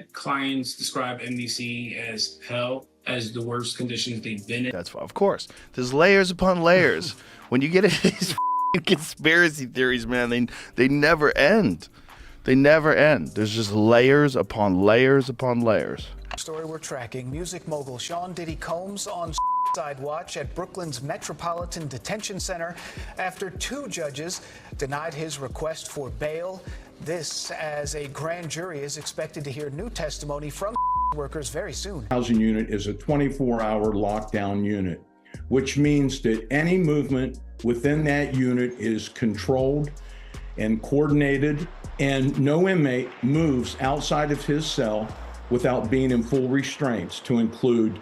had clients describe NBC as hell, as the worst conditions they've been in. That's why, of course. There's layers upon layers. When you get into these conspiracy theories, man, they never end. They never end. There's just layers upon layers upon layers. Story we're tracking. Music mogul Sean Diddy Combs on side watch at Brooklyn's Metropolitan Detention Center after 2 judges denied his request for bail. This as a grand jury is expected to hear new testimony from workers very soon. Housing unit is a 24-hour lockdown unit, which means that any movement within that unit is controlled and coordinated, and no inmate moves outside of his cell without being in full restraints, to include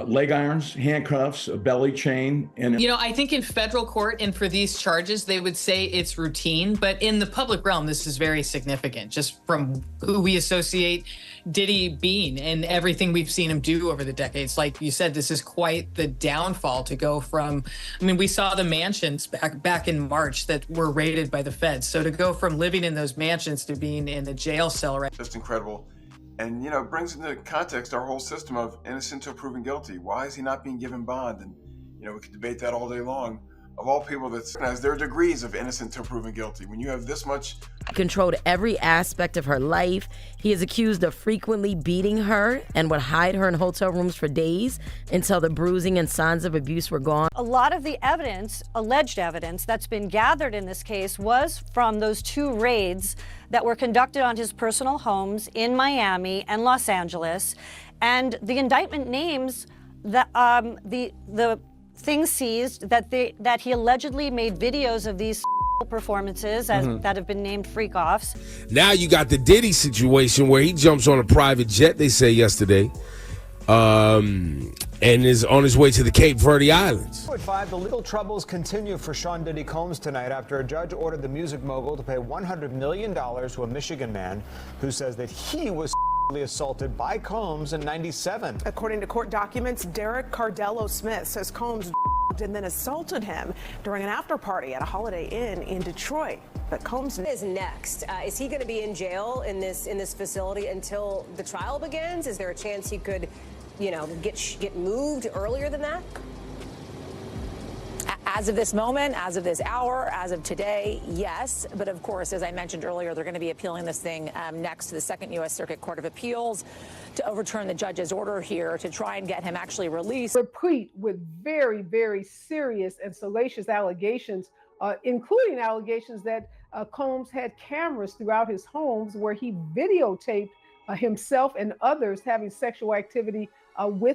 leg irons, handcuffs, a belly chain, and I think in federal court and for these charges, they would say it's routine, but in the public realm, this is very significant, just from who we associate Diddy being and everything we've seen him do over the decades. Like you said, this is quite the downfall to go from, we saw the mansions back in March that were raided by the feds. So to go from living in those mansions to being in a jail cell, right? Just incredible. And, it brings into context our whole system of innocent to proven guilty. Why is he not being given bond? And, we could debate that all day long. Of all people, there are degrees of innocent to proven guilty. When you have this much... He controlled every aspect of her life. He is accused of frequently beating her and would hide her in hotel rooms for days until the bruising and signs of abuse were gone. A lot of the evidence, alleged evidence, that's been gathered in this case was from those 2 raids that were conducted on his personal homes in Miami and Los Angeles. And the indictment names the things seized that he allegedly made videos of these performances that have been named freak-offs. Now you got the Diddy situation where he jumps on a private jet, they say yesterday, and is on his way to the Cape Verde Islands. At 5, the legal troubles continue for Sean Diddy Combs tonight after a judge ordered the music mogul to pay $100 million to a Michigan man who says that he was assaulted by Combs in '97. According to court documents, Derek Cardello Smith says Combs and then assaulted him during an after party at a Holiday Inn in Detroit. But Combs is next. Is he going to be in jail in this facility until the trial begins? Is there a chance he could, get moved earlier than that? As of this moment, as of this hour, as of today, yes. But of course, as I mentioned earlier, they're going to be appealing this thing next to the Second U.S. Circuit Court of Appeals to overturn the judge's order here to try and get him actually released. Replete with very, very serious and salacious allegations, including allegations that Combs had cameras throughout his homes where he videotaped himself and others having sexual activity with